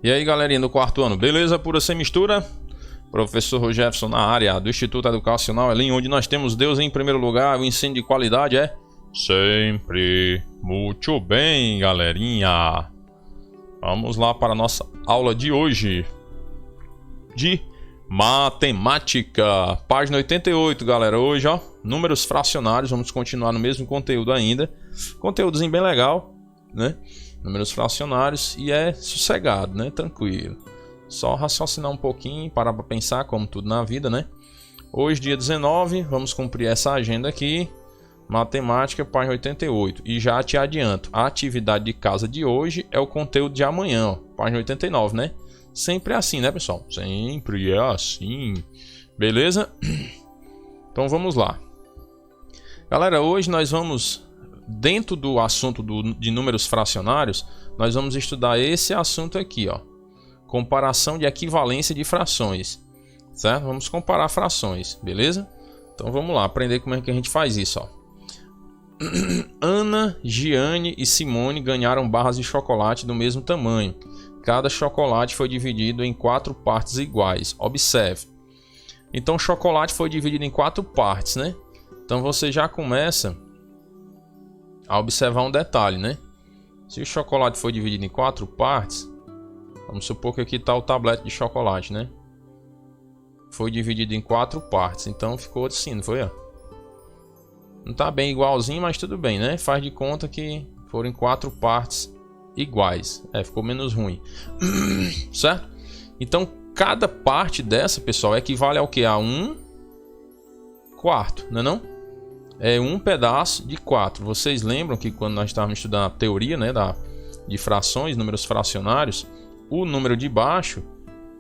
E aí, galerinha do quarto ano, beleza? Pura sem mistura? Professor Jefferson na área do Instituto Educacional Elim, onde nós temos Deus em primeiro lugar, o ensino de qualidade é sempre. Muito bem, galerinha. Vamos lá para a nossa aula de hoje de matemática. Página 88, galera. Hoje, ó, números fracionários. Vamos continuar no mesmo conteúdo ainda. Conteúdozinho bem legal, né? Números fracionários e é sossegado, né? Tranquilo. Só raciocinar um pouquinho, parar para pensar, como tudo na vida, né? Hoje, dia 19, vamos cumprir essa agenda aqui. Matemática, página 88. E já te adianto, a atividade de casa de hoje é o conteúdo de amanhã, ó, página 89, né? Sempre é assim, né, pessoal? Sempre é assim. Beleza? Então vamos lá. Galera, hoje nós vamos, dentro do assunto de números fracionários, nós vamos estudar esse assunto aqui, ó. Comparação de equivalência de frações, certo? Vamos comparar frações, beleza? Então vamos lá, aprender como é que a gente faz isso, ó. Ana, Giane e Simone ganharam barras de chocolate do mesmo tamanho. Cada chocolate foi dividido em 4 partes iguais. Observe. Então o chocolate foi dividido em 4 partes, né? Então você já começa a observar um detalhe, né? Se o chocolate foi dividido em 4 partes, vamos supor que aqui está o tablete de chocolate, né? Foi dividido em 4 partes, então ficou assim, não foi? Ó? Não tá bem igualzinho, mas tudo bem, né? Faz de conta que foram em 4 partes iguais. Ficou menos ruim. Certo? Então, cada parte dessa, pessoal, equivale ao que? A 1 quarto, não é não? É um pedaço de 4. Vocês lembram que quando nós estávamos estudando a teoria, né, de frações, números fracionários, o número de baixo,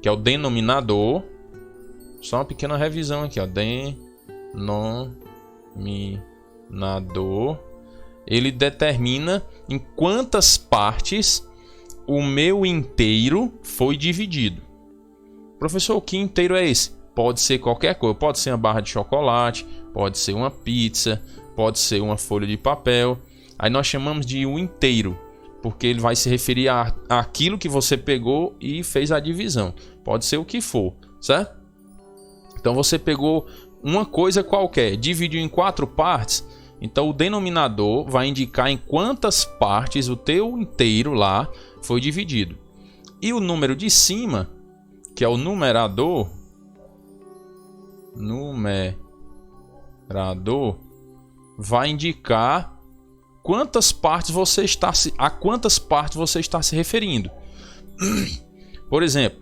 que é o denominador, só uma pequena revisão aqui, ó, denominador, ele determina em quantas partes o meu inteiro foi dividido. Professor, que inteiro é esse? Pode ser qualquer coisa, pode ser uma barra de chocolate, pode ser uma pizza, pode ser uma folha de papel. Aí nós chamamos de o inteiro, porque ele vai se referir àquilo que você pegou e fez a divisão. Pode ser o que for, certo? Então você pegou uma coisa qualquer, dividiu em 4 partes, então o denominador vai indicar em quantas partes o teu inteiro lá foi dividido. E o número de cima, que é o numerador, vai indicar quantas partes a quantas partes você está se referindo. Por exemplo,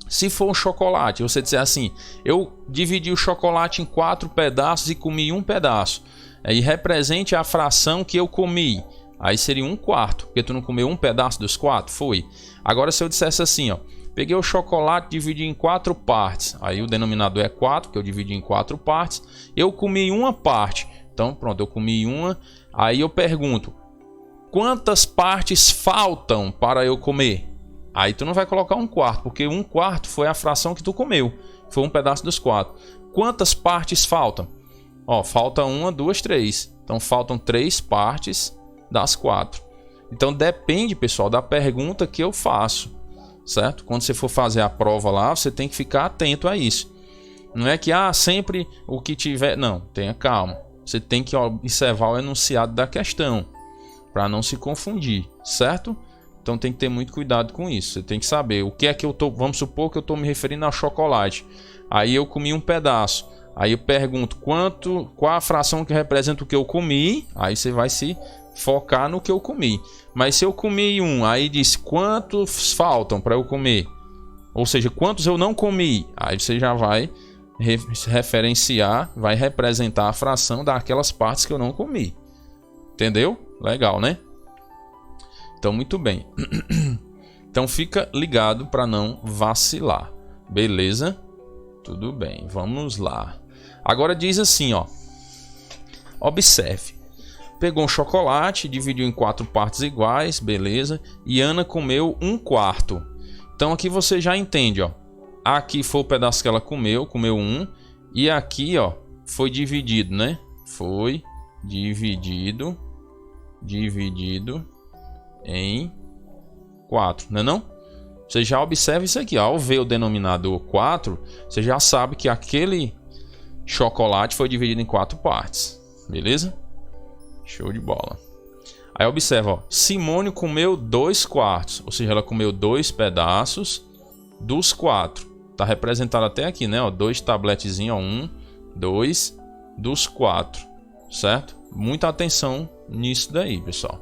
se for um chocolate, você disser assim, eu dividi o chocolate em 4 pedaços e comi um pedaço. Aí represente a fração que eu comi. Aí seria 1 quarto, porque tu não comeu um pedaço dos 4? Foi. Agora se eu dissesse assim, ó, peguei o chocolate, dividi em 4 partes. Aí o denominador é 4, que eu dividi em 4 partes. Eu comi uma parte. Então pronto, eu comi uma. Aí eu pergunto, quantas partes faltam para eu comer? Aí tu não vai colocar 1 quarto, porque 1 quarto foi a fração que tu comeu. Foi um pedaço dos 4. Quantas partes faltam? Ó, falta 1, 2, 3. Então faltam 3 partes das 4. Então depende, pessoal, da pergunta que eu faço, certo? Quando você for fazer a prova lá, você tem que ficar atento a isso. Não é que sempre o que tiver... Não, tenha calma. Você tem que observar o enunciado da questão, para não se confundir, certo? Então tem que ter muito cuidado com isso. Você tem que saber o que é que eu tô... Vamos supor que eu estou me referindo ao chocolate. Aí eu comi um pedaço. Aí eu pergunto qual a fração que representa o que eu comi. Aí você vai se focar no que eu comi. Mas se eu comi um, aí diz quantos faltam para eu comer. Ou seja, quantos eu não comi. Aí você já vai referenciar, vai representar a fração daquelas partes que eu não comi. Entendeu? Legal, né? Então, muito bem. Então, fica ligado para não vacilar. Beleza? Tudo bem. Vamos lá. Agora diz assim, ó. Observe. Pegou um chocolate, dividiu em 4 partes iguais, beleza? E Ana comeu 1 quarto. Então, aqui você já entende, ó. Aqui foi o pedaço que ela comeu 1. E aqui, ó, foi dividido, né? Foi dividido em 4, não é não? Você já observa isso aqui, ó. Ao ver o denominador 4, você já sabe que aquele chocolate foi dividido em 4 partes. Beleza? Show de bola. Aí observa, ó. Simone comeu 2 quartos. Ou seja, ela comeu 2 pedaços dos 4. Tá representado até aqui, né? 2 tabletezinhos, 1, 2 dos 4. Certo? Muita atenção nisso daí, pessoal.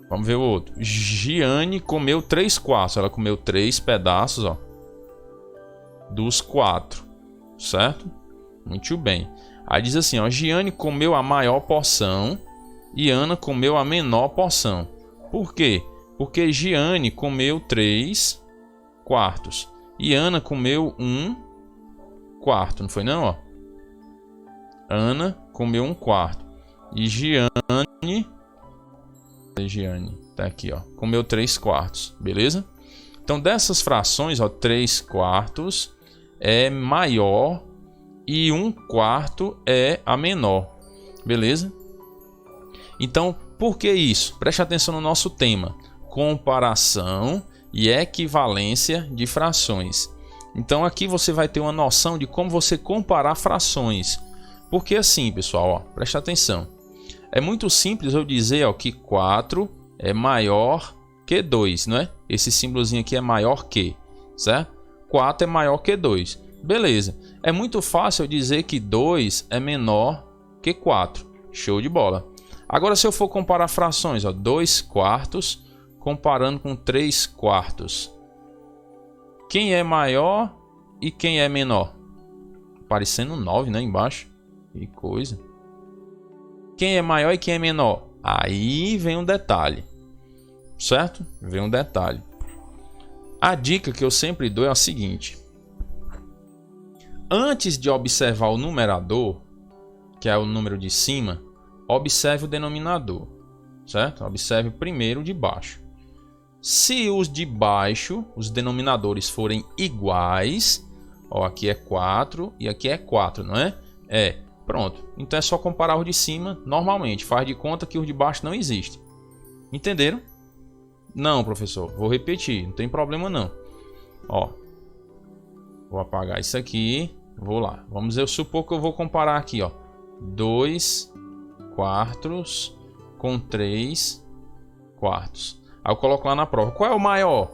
Vamos ver o outro. Giane comeu 3 quartos. Ela comeu 3 pedaços, ó, dos 4. Certo? Muito bem. Aí diz assim, ó. Giane comeu a maior porção e Ana comeu a menor porção. Por quê? Porque Giane comeu 3 quartos e Ana comeu 1 quarto. Não foi não, ó? Ana comeu 1 quarto e Giane tá aqui, ó, comeu 3 quartos, beleza? Então dessas frações, ó, 3 quartos é maior e 1 quarto é a menor, beleza? Então, por que isso? Preste atenção no nosso tema: comparação e equivalência de frações. Então aqui você vai ter uma noção de como você comparar frações. Porque assim, pessoal, ó, preste atenção. É muito simples eu dizer, ó, que 4 é maior que 2, não é? Esse símbolozinho aqui é maior que, certo? 4 é maior que 2. Beleza. É muito fácil eu dizer que 2 é menor que 4. Show de bola. Agora se eu for comparar frações, ó, 2 quartos comparando com 3 quartos. Quem é maior e quem é menor? Aparecendo 9, né, embaixo. Que coisa. Quem é maior e quem é menor? Aí vem um detalhe, certo? Vem um detalhe. A dica que eu sempre dou é a seguinte: antes de observar o numerador, que é o número de cima, observe o denominador, certo? Observe primeiro o de baixo. Se os de baixo, os denominadores forem iguais, ó, aqui é 4 e aqui é 4, não é? Pronto. Então é só comparar os de cima normalmente. Faz de conta que os de baixo não existem. Entenderam? Não, professor. Vou repetir. Não tem problema não. Ó. Vou apagar isso aqui. Vou lá. Vamos supor que eu vou comparar aqui, ó. 2 quartos com 3 quartos. Aí eu coloco lá na prova. Qual é o maior?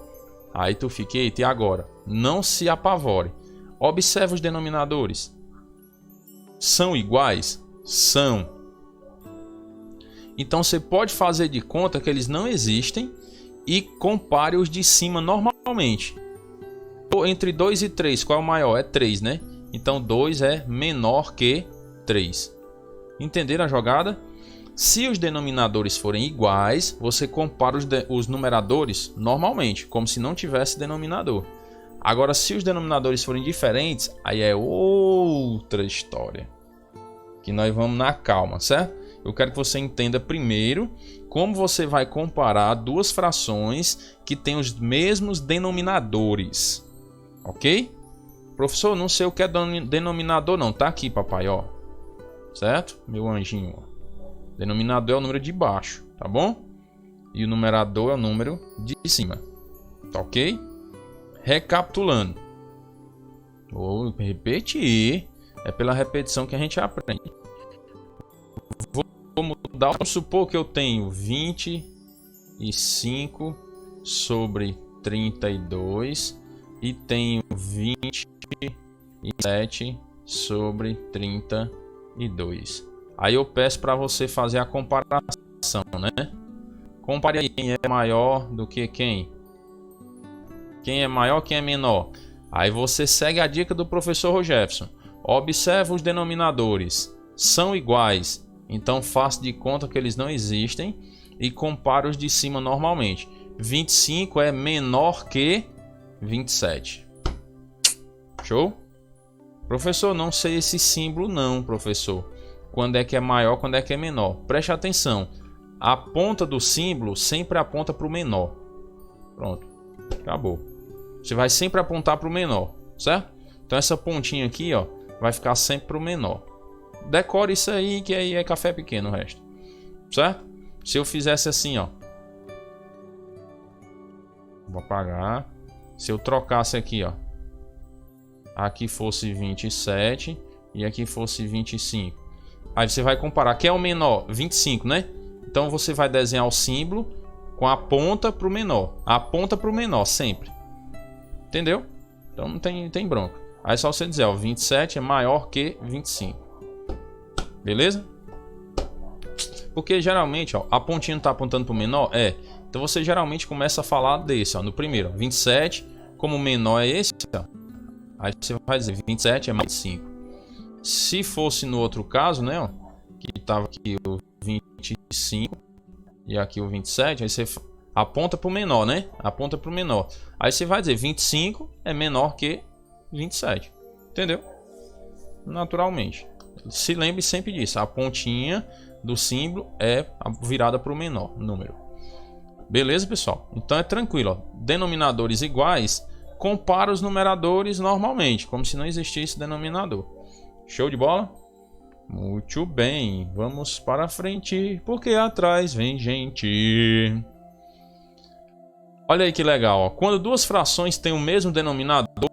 Aí tu fica, eita, e agora? Não se apavore. Observe os denominadores. São iguais? São. Então você pode fazer de conta que eles não existem e compare os de cima normalmente. Entre 2 e 3, qual é o maior? É 3, né? Então 2 é menor que 3. Entenderam a jogada? Se os denominadores forem iguais, você compara os numeradores normalmente, como se não tivesse denominador. Agora, se os denominadores forem diferentes, aí é outra história. Que nós vamos na calma, certo? Eu quero que você entenda primeiro como você vai comparar duas frações que têm os mesmos denominadores. Ok? Professor, não sei o que é denominador não. Tá aqui, papai, ó. Certo? Meu anjinho, ó. Denominador é o número de baixo, tá bom? E o numerador é o número de cima. Tá ok? Recapitulando. Vou repetir. É pela repetição que a gente aprende. Vou mudar. Vamos supor que eu tenho 25 sobre 32 e tenho 27 sobre 32. Aí eu peço para você fazer a comparação, né? Compare aí quem é maior do que quem. Quem é maior, quem é menor. Aí você segue a dica do professor Rogério. Observa os denominadores. São iguais. Então faça de conta que eles não existem e compare os de cima normalmente. 25 é menor que 27. Show? Professor, não sei esse símbolo não, professor. Quando é que é maior, quando é que é menor. Preste atenção. A ponta do símbolo sempre aponta para o menor. Pronto. Acabou. Você vai sempre apontar para o menor, certo? Então essa pontinha aqui, ó, vai ficar sempre para o menor. Decore isso aí, que aí é café pequeno o resto. Certo? Se eu fizesse assim, ó. Vou apagar. Se eu trocasse aqui, ó. Aqui fosse 27 e aqui fosse 25. Aí você vai comparar. Quem é o menor? 25, né? Então você vai desenhar o símbolo com a ponta para o menor. A ponta para o menor, sempre. Entendeu? Então não tem bronca. Aí é só você dizer, ó, 27 é maior que 25. Beleza? Porque geralmente, ó, a pontinha não tá apontando para o menor? É. Então você geralmente começa a falar desse, ó, no primeiro. Ó, 27, como o menor é esse, ó. Aí você vai dizer 27 é mais 5. Se fosse no outro caso, né, ó, que tava aqui o 25 e aqui o 27, aí você aponta para o menor, né? Aponta para o menor. Aí você vai dizer 25 é menor que 27. Entendeu? Naturalmente. Se lembre sempre disso. A pontinha do símbolo é virada para o menor número. Beleza, pessoal? Então é tranquilo, ó. Denominadores iguais, compara os numeradores normalmente, como se não existisse denominador. Show de bola? Muito bem, vamos para frente, porque atrás vem gente. Olha aí que legal, ó. Quando duas frações têm o mesmo denominador,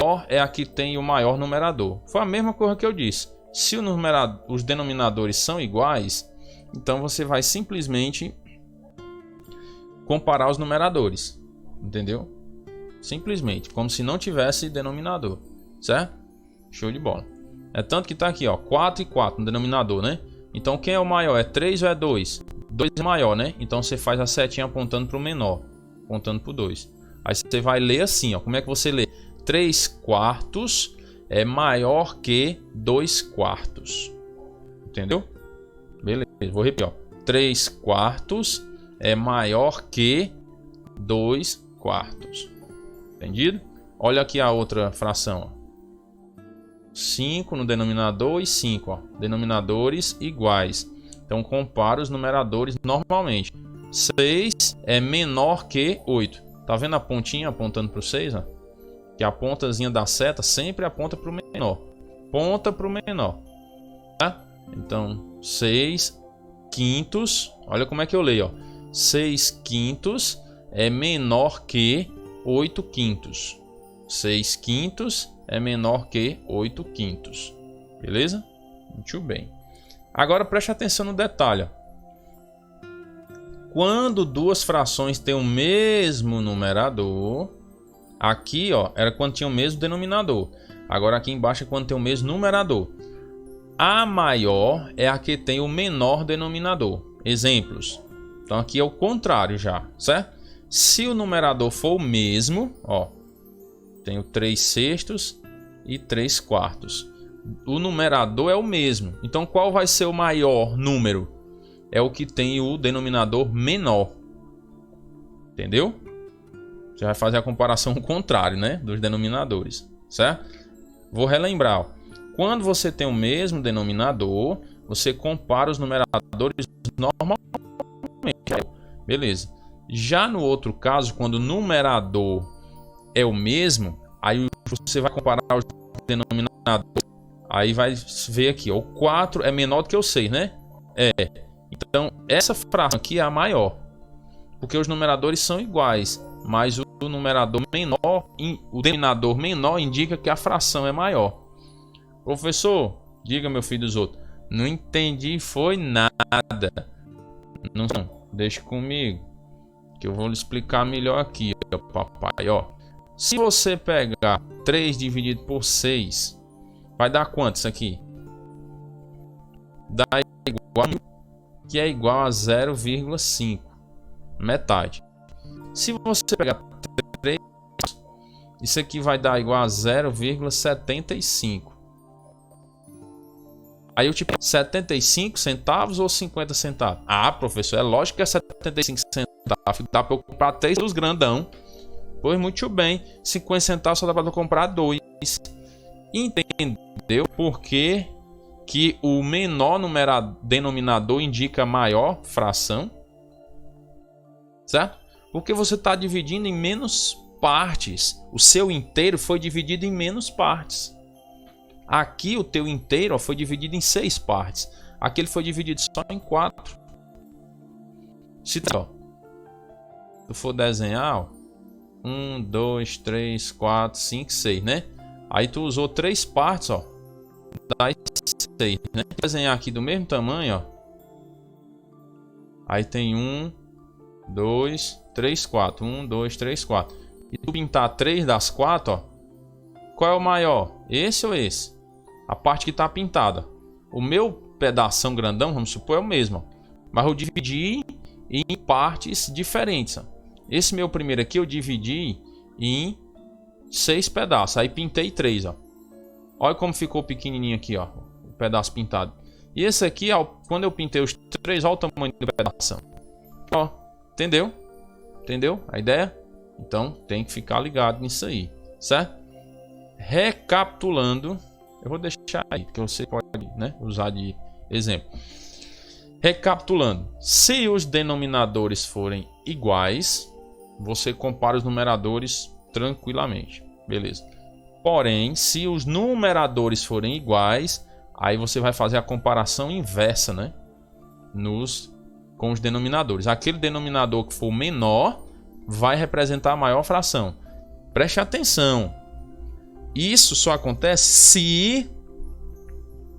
ó, é a que tem o maior numerador. Foi a mesma coisa que eu disse. Se os denominadores são iguais, então você vai simplesmente comparar os numeradores. Entendeu? Simplesmente, como se não tivesse denominador. Certo? Show de bola. É tanto que tá aqui, ó, 4 e 4 no denominador, né? Então quem é o maior? É 3 ou é 2? 2 é maior, né? Então você faz a setinha apontando para o menor, apontando para o 2. Aí você vai ler assim, ó. Como é que você lê? 3 quartos é maior que 2 quartos. Entendeu? Beleza, vou repetir, ó. 3 quartos é maior que 2 quartos. Entendido? Olha aqui a outra fração, ó. 5 no denominador e 5, ó. Denominadores iguais. Então compara os numeradores normalmente. 6 é menor que 8. Tá vendo a pontinha apontando para o 6, ó? Que a pontazinha da seta sempre aponta para o menor. Ponta para o menor. Tá? Então 6 quintos. Olha como é que eu leio, ó. 6 quintos é menor que 8 quintos. 6 quintos é menor que 8 quintos. Beleza? Muito bem. Agora preste atenção no detalhe. Quando duas frações têm o mesmo numerador, aqui, ó, era quando tinha o mesmo denominador. Agora aqui embaixo é quando tem o mesmo numerador. A maior é a que tem o menor denominador. Exemplos. Então aqui é o contrário já, certo? Se o numerador for o mesmo, ó, tenho 3 sextos e 3 quartos. O numerador é o mesmo. Então qual vai ser o maior número? É o que tem o denominador menor. Entendeu? Você vai fazer a comparação contrária, né, dos denominadores, certo? Vou relembrar, ó. Quando você tem o mesmo denominador, você compara os numeradores normalmente. Beleza. Já no outro caso, quando o numerador é o mesmo, aí você vai comparar os denominadores. Aí vai ver aqui, ó, o 4 é menor do que o 6, né? É. Então, essa fração aqui é a maior. Porque os numeradores são iguais, mas o numerador menor, o denominador menor indica que a fração é maior. Professor, diga, meu filho dos outros. Não entendi, foi nada. Não, deixa comigo, que eu vou lhe explicar melhor aqui, ó, papai, ó. Se você pegar 3 dividido por 6, vai dar quanto isso aqui? Dá igual, que é igual a 0,5, metade. Se você pegar 3, isso aqui vai dar igual a 0,75. Aí eu tipo, 75 centavos ou 50 centavos? Ah, professor, é lógico que é 75 centavos. Dá para eu comprar 3 dos grandão. Pois muito bem, 50 centavos só dá para eu comprar 2. Entendeu por que o menor denominador indica maior fração? Certo? Porque você está dividindo em menos partes. O seu inteiro foi dividido em menos partes. Aqui o teu inteiro, ó, foi dividido em 6 partes. Aqui ele foi dividido só em 4. Se tá, ó, tu for desenhar, ó, 1, 2, 3, 4, 5, 6, né? Aí tu usou 3 partes, ó, das 6, né? Vou desenhar aqui do mesmo tamanho, ó. Aí tem 1, 2, 3, 4. 1, 2, 3, 4. E tu pintar 3 das 4, ó. Qual é o maior? Esse ou esse? A parte que tá pintada. O meu pedação grandão, vamos supor, é o mesmo, ó. Mas eu dividi em partes diferentes, ó. Esse meu primeiro aqui eu dividi em 6 pedaços. Aí pintei 3, ó. Olha como ficou pequenininho aqui, ó, o pedaço pintado. E esse aqui, ó, quando eu pintei os 3, olha o tamanho do pedaço. Ó, entendeu? Entendeu a ideia? Então tem que ficar ligado nisso aí, certo? Recapitulando, eu vou deixar aí, que você pode, né, usar de exemplo. Recapitulando, se os denominadores forem iguais, você compara os numeradores tranquilamente, beleza? Porém, se os numeradores forem iguais, aí você vai fazer a comparação inversa, né? Com os denominadores. Aquele denominador que for menor vai representar a maior fração. Preste atenção. Isso só acontece se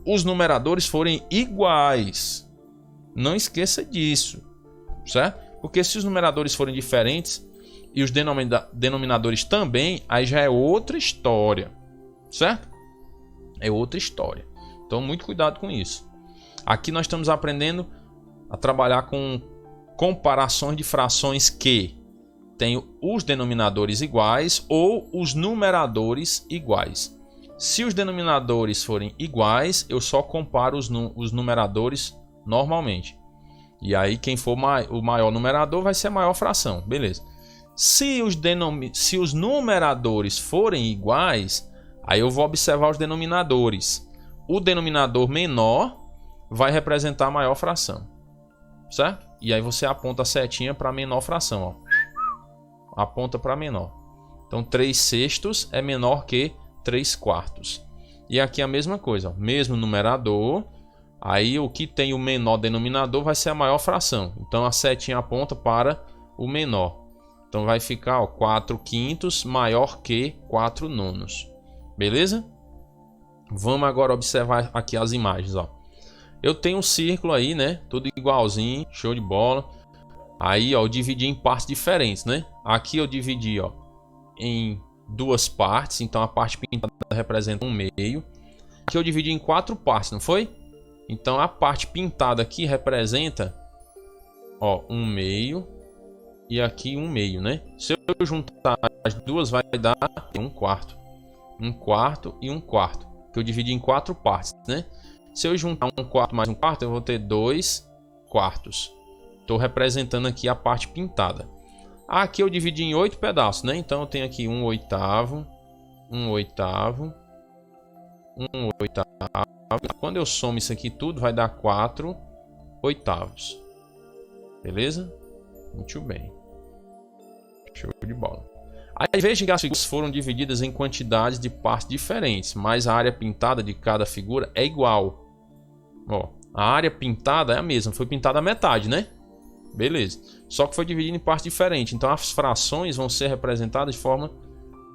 os numeradores forem iguais. Não esqueça disso, certo? Porque se os numeradores forem diferentes e os denominadores também, aí já é outra história, certo? É outra história. Então, muito cuidado com isso. Aqui nós estamos aprendendo a trabalhar com comparações de frações que têm os denominadores iguais ou os numeradores iguais. Se os denominadores forem iguais, eu só comparo os numeradores normalmente. E aí quem for o maior numerador vai ser a maior fração, beleza? Se os numeradores forem iguais, aí eu vou observar os denominadores. O denominador menor vai representar a maior fração, certo? E aí você aponta a setinha para a menor fração, ó. Aponta para menor. Então 3/6 é menor que 3/4. E aqui a mesma coisa, ó. Mesmo numerador, aí o que tem o menor denominador vai ser a maior fração. Então a setinha aponta para o menor. Então vai ficar, ó, 4/5 maior que 4/9. Beleza? Vamos agora observar aqui as imagens, ó. Eu tenho um círculo aí, né? Tudo igualzinho, show de bola. Aí, ó, eu dividi em partes diferentes, né? Aqui eu dividi, ó, em 2 partes. Então a parte pintada representa 1/2. Aqui eu dividi em 4 partes, não foi? Então a parte pintada aqui representa, ó, 1/2 e aqui 1/2, né? Se eu juntar as duas vai dar 1/4. 1/4 e 1/4, que eu dividi em 4 partes, né? Se eu juntar 1/4 mais 1/4, eu vou ter 2/4. Estou representando aqui a parte pintada. Aqui eu dividi em 8 pedaços, né? Então eu tenho aqui 1/8, 1/8, 1/8. Quando eu somo isso aqui tudo, vai dar 4/8. Beleza? Muito bem. Show de bola. Aí veja que as figuras foram divididas em quantidades de partes diferentes, mas a área pintada de cada figura é igual. Ó, a área pintada é a mesma, foi pintada a metade, né? Beleza. Só que foi dividida em partes diferentes, então as frações vão ser representadas de forma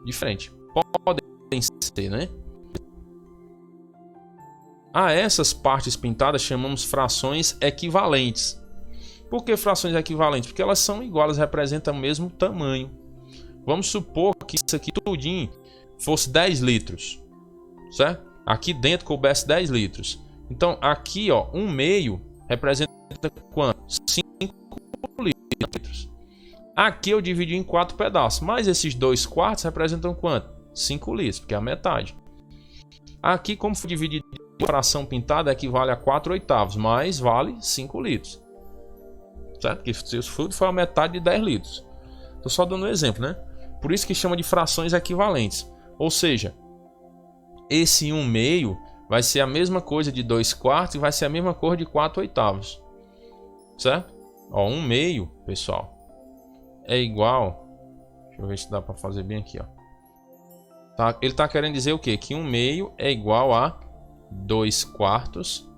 diferente. Podem ser, né? A essas partes pintadas chamamos frações equivalentes. Por que frações equivalentes? Porque elas são iguais, elas representam o mesmo tamanho. Vamos supor que isso aqui tudinho fosse 10 litros, certo? Aqui dentro coubesse 10 litros. Então aqui, ó, 1/2 representa quanto? 5 litros. Aqui eu dividi em 4 pedaços, mas esses 2/4 representam quanto? 5 litros, porque é a metade. Aqui, como foi dividido em fração pintada, equivale a 4/8, mas vale 5 litros. Certo? Porque se o fruto foi a metade de 10 litros. Estou só dando um exemplo, né? Por isso que chama de frações equivalentes. Ou seja, esse 1/2 vai ser a mesma coisa de 2/4 e vai ser a mesma coisa de 4/8. Certo? Ó, 1/2, pessoal, é igual... Deixa eu ver se dá para fazer bem aqui, ó. Tá? Ele está querendo dizer o quê? Que 1/2 é igual a 2/4,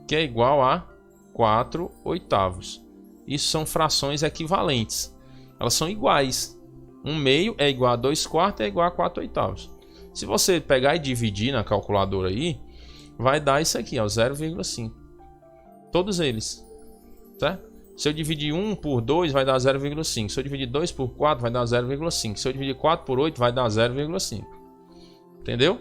que é igual a 4/8. Isso são frações equivalentes. Elas são iguais. 1/2 é igual a 2/4 é igual a 4/8. Se você pegar e dividir na calculadora aí, vai dar isso aqui, ó, 0,5. Todos eles, tá? Se eu dividir 1 por 2, vai dar 0,5. Se eu dividir 2 por 4, vai dar 0,5. Se eu dividir 4 por 8, vai dar 0,5. Entendeu?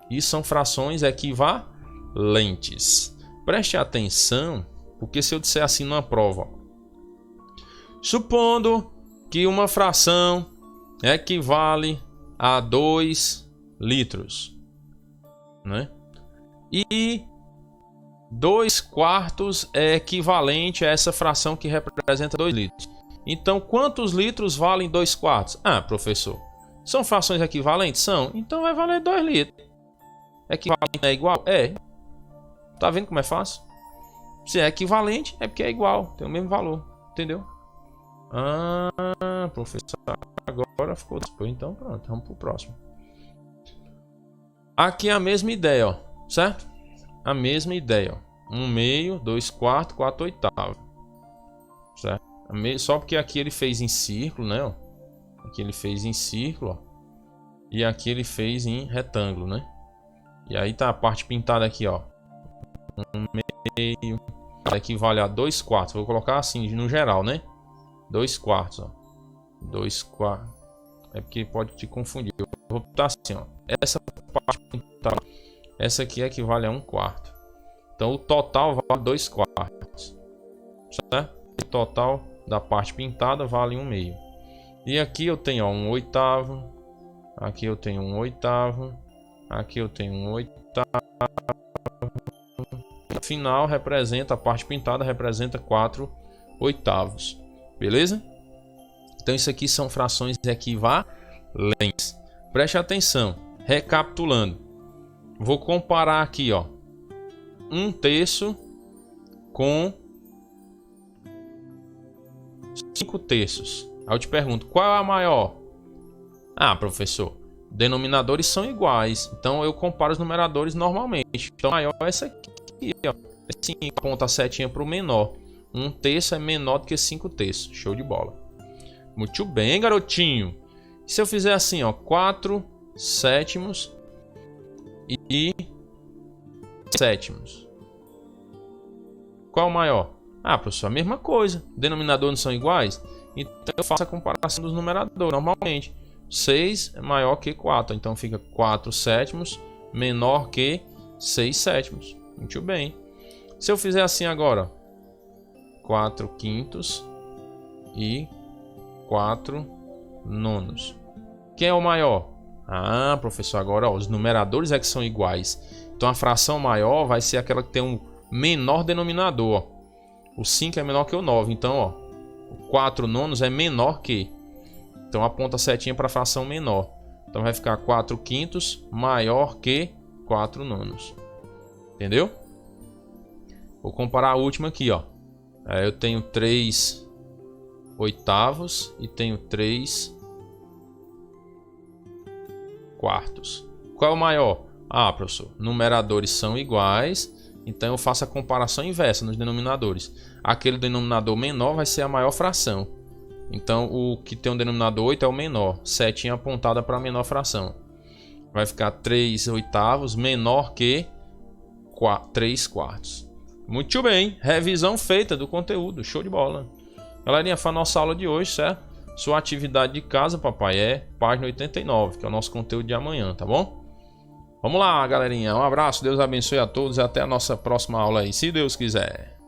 Isso são frações equivalentes. Preste atenção, porque se eu disser assim numa prova, ó, supondo que uma fração equivale a 2 litros, né? E 2/4 é equivalente a essa fração que representa 2 litros. Então, quantos litros valem 2/4? Ah, professor, são frações equivalentes? São. Então vai valer 2 litros. Equivalente é igual? É. Tá vendo como é fácil? Se é equivalente, é porque é igual. Tem o mesmo valor. Entendeu? Ah, professor, agora ficou. Então pronto, vamos pro próximo. Aqui é a mesma ideia, ó. Certo? A mesma ideia, ó. 1/2, 2/4, 4/8. Certo? Só porque aqui ele fez em círculo, né? Ó. Aqui ele fez em círculo, ó. E aqui ele fez em retângulo, né? E aí tá a parte pintada aqui, ó. 1/2 equivale a 2/4. Vou colocar assim no geral, né? 2/4, ó. 2/4. É porque pode te confundir. Eu vou botar assim, ó. Essa parte pintada, essa aqui equivale a 1/4. Então o total vale 2/4. Certo? O total da parte pintada vale 1/2. E aqui eu tenho, ó, 1/8. Aqui eu tenho 1/8. Aqui eu tenho 1/8. No final representa, a parte pintada representa 4/8. Beleza? Então isso aqui são frações equivalentes. Preste atenção. Recapitulando. Vou comparar aqui, ó, 1/3 com 5/3. Aí eu te pergunto, qual é a maior? Ah, professor, denominadores são iguais, então eu comparo os numeradores normalmente. Então, a maior é essa aqui, ó. Assim, aponta a setinha para o menor. 1/3 é menor do que 5/3. Show de bola. Muito bem, garotinho. Se eu fizer assim, ó, 4/7 e 7. Qual é o maior? Ah, professor, a mesma coisa. Denominador não são iguais? Então eu faço a comparação dos numeradores. Normalmente, 6 é maior que 4. Então fica 4/7 menor que 6/7. Muito bem. Se eu fizer assim agora, 4/5 e 4/9. Quem é o maior? Ah, professor, agora ó, os numeradores é que são iguais. Então a fração maior vai ser aquela que tem um menor denominador. Ó. O 5 é menor que o 9. Então, ó, o 4/9 é menor que. Então aponta a setinha para a fração menor. Então vai ficar 4/5 maior que 4/9. Entendeu? Vou comparar a última aqui, ó. Eu tenho 3/8 e tenho 3/4. Qual é o maior? Ah, professor, numeradores são iguais, então eu faço a comparação inversa nos denominadores. Aquele denominador menor vai ser a maior fração. Então o que tem um denominador 8 é o menor, setinha apontada para a menor fração. Vai ficar 3/8 menor que 3/4. Muito bem, revisão feita do conteúdo, show de bola. Galerinha, foi a nossa aula de hoje, certo? Sua atividade de casa, papai, é página 89, que é o nosso conteúdo de amanhã, tá bom? Vamos lá, galerinha. Um abraço, Deus abençoe a todos e até a nossa próxima aula aí, se Deus quiser.